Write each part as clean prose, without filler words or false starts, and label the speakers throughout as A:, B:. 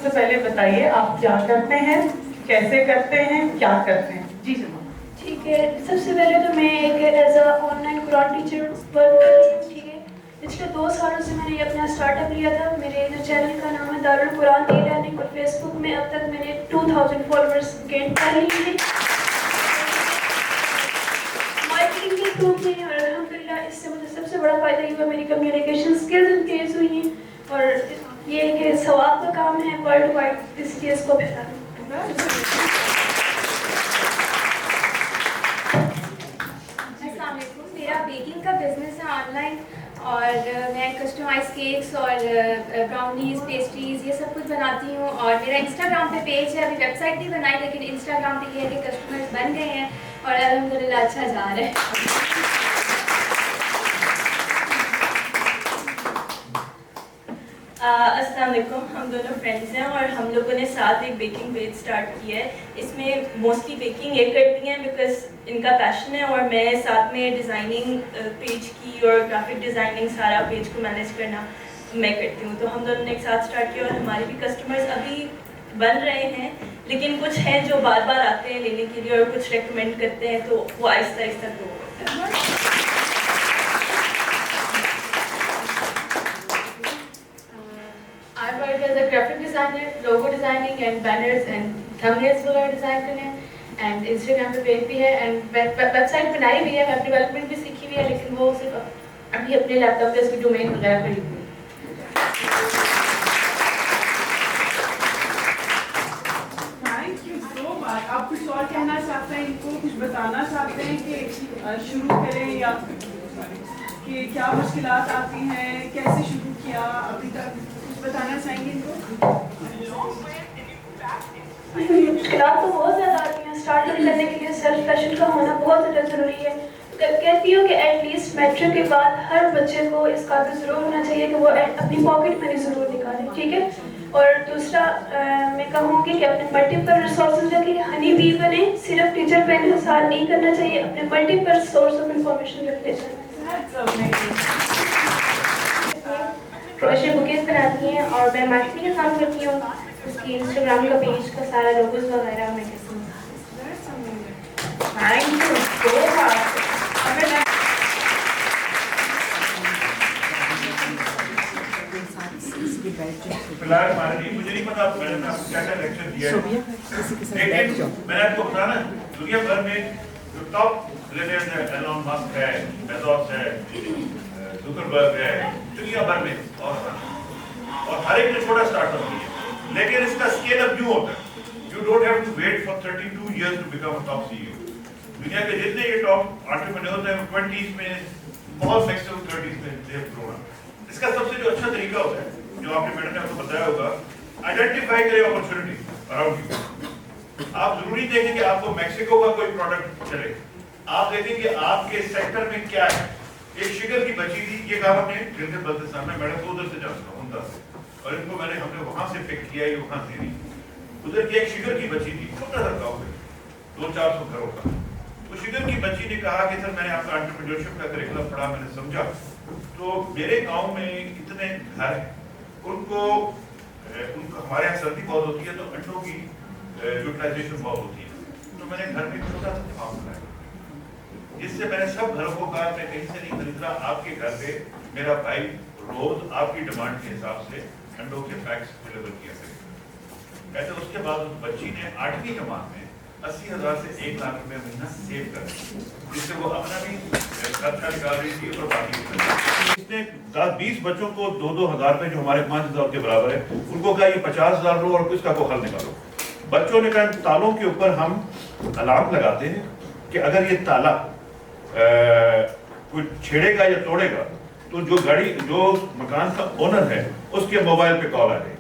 A: سے پہلے بتائیے آپ کیا کرتے ہیں, کیسے کرتے ہیں, کیا کرتے ہیں. جی جناب.
B: ٹھیک ہے, سب سے پہلے تو میں ایک as a on line Quran teacher work کر رہی ہوں. ٹھیک ہے, پچھلے 2 سالوں سے میں نے اپنا اسٹارٹ اپ لیا تھا. میرے جو چینل کا نام ہے دارالقرآن ای لرننگ, اور فیس بک میں اب تک میں نے 2000 فالوورس گین کر لیے ہیں مارکیٹنگ کے تھرو میں. اور الحمدللہ اس سے مجھے سب سے بڑا فائدہ یہ ہوا, میری کمیونیکیشن اسکلز انکریز ہوئی ہیں, اور یہ کہ ثواب کا کام ہے ورلڈ وائڈ اس چیز کو پھیلانا.
C: السلام علیکم, میرا بیکنگ کا بزنس ہے آن لائن, اور میں کسٹمائز کیکس اور براؤنیز, پیسٹریز یہ سب کچھ بناتی ہوں. اور میرا انسٹاگرام پہ پیج ہے, ابھی ویب سائٹ نہیں بنائی, لیکن انسٹاگرام پہ یہ ہے کہ کسٹمرز بن گئے ہیں اور الحمدللہ اچھا جا رہا ہے.
D: السلام علیکم, ہم دونوں فرینڈس ہیں اور ہم لوگوں نے ساتھ ایک بیکنگ پیج اسٹارٹ کی ہے. اس میں موسٹلی بیکنگ یہ کرتی ہیں بیکاز ان کا پیشن ہے, اور میں ساتھ میں ڈیزائننگ پیج کی اور گرافک ڈیزائننگ سارا پیج کو مینیج کرنا میں کرتی ہوں. تو ہم دونوں نے ایک ساتھ اسٹارٹ کیا, اور ہمارے بھی کسٹمرز ابھی بن رہے ہیں, لیکن کچھ ہیں جو بار بار آتے ہیں لینے کے لیے اور کچھ ریکمینڈ کرتے ہیں, تو وہ آہستہ آہستہ گرو ہوتا ہے.
B: I work as a graphic designer, logo designing and banners and thumbnails वगैरह डिज़ाइन करने हैं, and Instagram पे पेज भी है, and वेबसाइट बनाई भी है, वेब डेवलपमेंट भी सीखी हुई है, लेकिन वो सिर्फ अभी अपने लैपटॉप पे उसकी डोमेन वगैरह खरीदी हुई है.
A: Thank you so much. आप कुछ और कहना चाहते हैं, इनको कुछ बताना चाहते हैं कि शुरू करें या कि क्या मुश्किलात आती हैं, कैसे शुरू किया अभी तक, कुछ बताना चाहेंगे इनको?
B: मुश्किलात तो बहुत ज़्यादा आती हैं. स्टार्ट करने के लिए सेल्फ पैशन का होना बहुत ज़्यादा ज़रूरी है. कहती हूँ कि एटलीस्ट मैट्रिक के बाद हर बच्चे को इस काबिल ज़रूर होना चाहिए कि वो अपनी पॉकेट मनी ज़रूर निकाले. ठीक है, और दूसरा मैं कहूँगी कि अपने मल्टीपल रिसोर्सेज रखें, हनी बी बने, सिर्फ टीचर पे इन्हिसार नहीं करना चाहिए, अपने मल्टीपल सोर्स ऑफ इंफॉर्मेशन रखने चाहिए.
C: क्रोशे बुकेस बनाती हैं और मैं मार्केटिंग का काम करती हूँ. उसकी इंस्टाग्राम का पेज का सारा लोगोस वगैरह मैं करती हूँ.
A: Thank you so much.
E: फिलहाल मुझे नहीं पता मैंने आपको क्या क्या लेक्चर दिया है, लेकिन मैंने आपको बताया ना, दुनिया भर में जो टॉप बिलियनियर्स हैं, एलन मस्क है, बेजोस है, जुकरबर्ग है, दुनिया भर में, और हर एक ने छोटा स्टार्टअप किया, लेकिन इसका स्केल अप यूं होता है, you don't have to wait for 32 years to become a top CEO. दुनिया के जितने ये टॉप एंटरप्रेन्योर्स हैं, 20s में, बहुत मैक्सिमम 30s में दे हैव ग्रोन. इसका सबसे जो अच्छा तरीका होता है, जो आपने मैडम ने आपको बताया होगा, आइडेंटिफाई करें अपॉर्चुनिटी अराउंड यू. आप जरूरी देखें कि आपको मैक्सिको का कोई प्रोडक्ट चले, आप देखें कि आपके सेक्टर में क्या है. एक शिगर की बची थी, ये कहा हमने जिनसे बल्तिस्तान में, मैडम को उधर से जानता हूँ, उनका से, और इनको हमने वहां से पिक किया, ये वहां से नहीं. उधर की एक शिगर की बची थी, छोटा सा गाँव है, 200-400 घरों का. तो शिगर की बच्ची ने कहा कि सर मैंने आपका एंटरप्रेन्योरशिप का करिकुलम पढ़ा, मैंने समझा, तो मेरे गांव में इतने घर हैं, उनको हमारे यहाँ सर्दी बहुत होती है, तो अंडों की यूटिलाइजेशन बहुत होती है, तो मैंने घर में छोटा सा फार्म बनाया, जिससे मैंने सब घरों को कहा मैं कहीं से नहीं खरीद रहा, आपके घर पे मेरा भाई रोज आपकी डिमांड के हिसाब से अंडों के पैक्स डिलीवर किया करेगा. कहते उसके बाद उस बच्ची ने 8वीं जमात में 80,000 से 1 लाख रुपए महीना सेव कर, जिससे वो अपना भी खर्चा निकाल रही थी और बाकी इसने 10-20 बच्चों को 2-2 हज़ार रुपए, जो हमारे 5,000 के बराबर है, उनको कहा ये 50,000 लो और इसका को हल निकालो. बच्चों ने कहा तालों के ऊपर हम अलार्म लगाते हैं कि अगर ये ताला कोई छेड़ेगा या तोड़ेगा, तो जो गाड़ी, जो मकान का ओनर है, उसके मोबाइल पे कॉल आ जाएगी.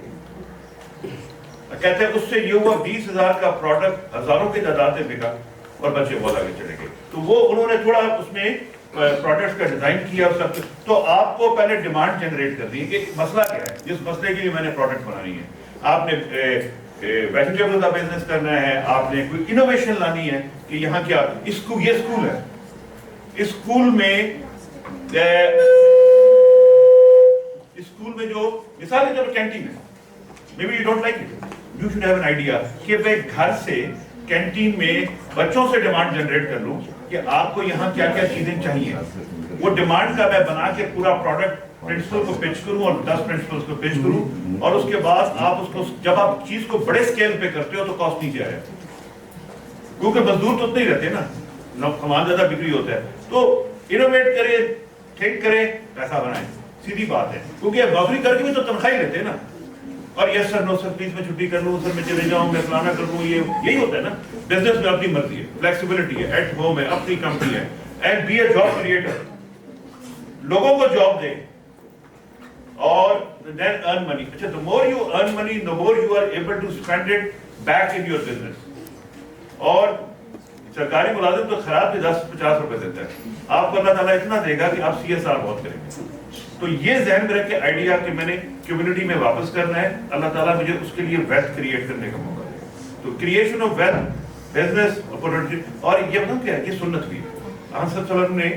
E: कहते हैं उससे ये हुआ 20,000 का प्रोडक्ट हजारों की तादाद में बिका और बच्चे बहुत आगे चले गए. तो वो उन्होंने थोड़ा उसमें प्रोडक्ट्स का डिजाइन किया सब. तो आपको पहले डिमांड जनरेट करनी है कि मसला क्या है, जिस मसले के लिए मैंने प्रोडक्ट बनानी है. आपने वेजिटेबल का बिजनेस करना है, आपने कोई इनोवेशन लानी है कि यहाँ क्या, इसको ये स्कूल है, इस स्कूल में जो मिसाल के तौर पर कैंटीन है, maybe you don't like it. You should have an idea कि मैं घर से कैंटीन में बच्चों से डिमांड जनरेट कर लूं कि आपको यहाँ क्या क्या चीजें चाहिए. वो डिमांड का मैं बना के पूरा प्रोडक्ट प्रिंसिपल को पिच करूं और 10 प्रिंसिपल्स को पिच करूं, और उसके बाद आप उसको, जब आप चीज को बड़े स्केल पे करते हो तो कॉस्ट नीचे आएगा, क्योंकि मजदूर तो उतने ही रहते हैं ना, सामान ज्यादा बिक्री होता है. तो इनोवेट करें, थिंक करें, पैसा बनाएं, सीधी बात है. क्योंकि अब नौकरी करके भी तो तनख्वाह ही लेते हैं ना, और yes sir no sir please मैं छुट्टी कर लूँ, सर मैं चले जाऊँ, मैं फलाना कर लूँ, ये यही होता है ना. बिजनेस में अपनी मर्जी है, फ्लेक्सिबिलिटी है, एट होम है, अपनी कंपनी है, and be a job creator. लोगों को जॉब दे और then earn money. अच्छा, the more you earn money, the more you are able to spend it back in your business. और सरकारी मुलाजिम तो खराब भी 10-50 रुपए देता है, आपको अल्लाह ताला इतना देगा कि आप CSR बहुत करेंगे. तो ये जहन में रख के आइडिया कि मैंने कम्युनिटी में वापस करना है, अल्लाह ताला मुझे उसके लिए वेल्थ क्रिएट करने का मौका देगा. तो creation of wealth, business opportunity, और ये मतलब क्या है, ये सुन्नत भी है. आंसर सल्लल्लाहु ने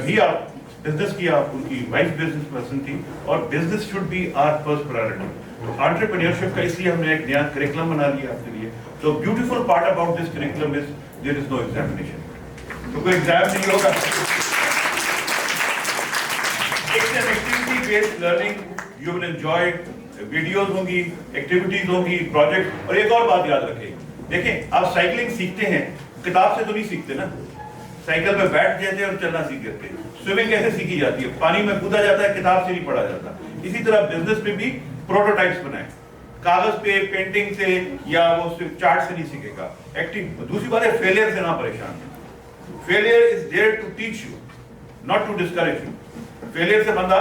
E: भी आप बिजनेस किया, उनकी वाइफ बिजनेस पर्सन थी, और business should be our first priority. तो एंटरप्रेन्योरशिप का इसलिए हमने एक नया करिकुलम बना लिया आपके लिए. तो beautiful part about this curriculum is there is no examination. तो कोई एग्जाम नहीं होगा. It's an activity based learning, you will enjoy. Videos होंगी, एक्टिविटीज होंगी, प्रोजेक्ट. और एक और बात याद रखें, देखें आप साइकिलिंग सीखते हैं, किताब से तो नहीं सीखते ना. साइकिल में बैठ जाते हैं और चलना सीख जाते हैं. स्विमिंग कैसे सीखी जाती है, पानी में कूदा जाता है, किताब से नहीं पढ़ा जाता. इसी तरह बिजनेस में भी प्रोटोटाइप्स बनाए, कागज पे पेंटिंग से या वो चार्ट से नहीं सीखेगा. एक्टिंग. दूसरी बात है, फेलियर से ना परेशान. Failure is there to teach you, not to discourage you. Failure से बंदा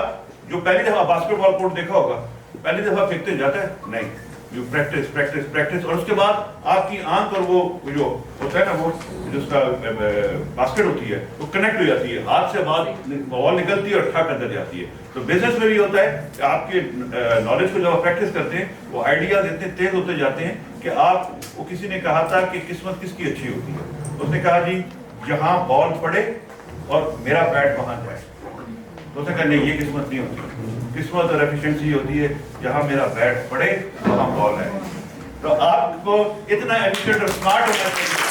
E: जो पहली दफा बास्केटबॉल कोर्ट देखा होगा, पहली दफा फेंकते जाता है नहीं, यू प्रैक्टिस प्रैक्टिस प्रैक्टिस, और उसके बाद आपकी आंख और वो जो होता है ना, वो जिसका बास्केट होती है वो कनेक्ट हो जाती है, हाथ से बॉल निकलती है और ठक अंदर जाती है. तो बिजनेस में भी होता है कि आपके नॉलेज को जब आप प्रैक्टिस करते हैं, वो आइडियाज इतने तेज होते जाते हैं कि आप, वो किसी ने कहा था कि किस्मत किसकी अच्छी होती है, उसने कहा जी जहाँ बॉल पड़े और मेरा बैट वहां जाए. तो उसने कहा नहीं, ये किस्मत नहीं होती. किस्मत और एफिशिएंसी होती है जहां मेरा बैट पड़े वहां बॉल है. तो आपको इतना एफिशिएंट और स्मार्ट होना चाहिए.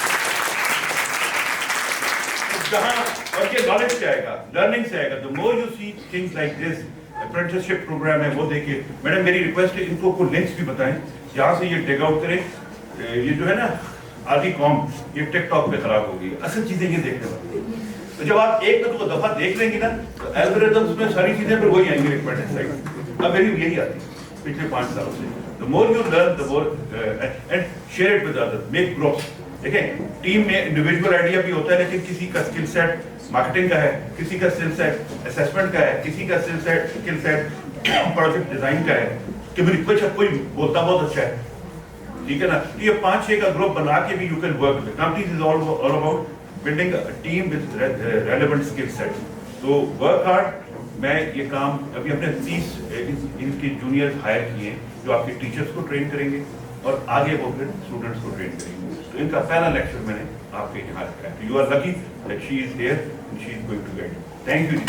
E: तो जहां, और ये नॉलेज से आएगा, लर्निंग से आएगा. The more you see things like this, apprenticeship program है वो देखिए. मैडम मेरी रिक्वेस्ट है, इनको को लिंक्स भी बताएं जहां से ये टेक आउट करें. ये जो है ना आदि कॉम, ये टिकटॉक पे खराब होगी. असल चीजें ये देखने वाली. तो जब आप एक दफा देख लेंगे ना, तो एल्गोरिथम्स में सारी चीजें फिर वही आएंगी रिकमेंडेड साइट. अब मेरी यही आती है पिछले 5 सालों से. The more you learn the more and share it with others, make groups. देखें टीम में इंडिविजुअल आइडिया भी होता है, लेकिन किसी का स्किल सेट मार्केटिंग का है, किसी का स्किल सेट असेसमेंट का है, किसी का स्किल सेट प्रोजेक्ट डिजाइन का है, कि मेरी कोई बोलता बहुत अच्छा है, ठीक है ना. तो ये 5-6 का ग्रुप बना के भी you can work. Companies is all about building a team with relevant skill set. So work hard. मैं ये काम अभी अपने 30 इनके जूनियर हायर किए हैं जो आपके टीचर्स को ट्रेन करेंगे और आगे वो फिर स्टूडेंट्स को ट्रेन करेंगे. तो इनका पहला लेक्चर मैंने आपके यहाँ रखा है. You are lucky that she is here and she is going to get. Thank you.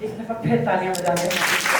A: एक दफा फिर तालियां बजा दें.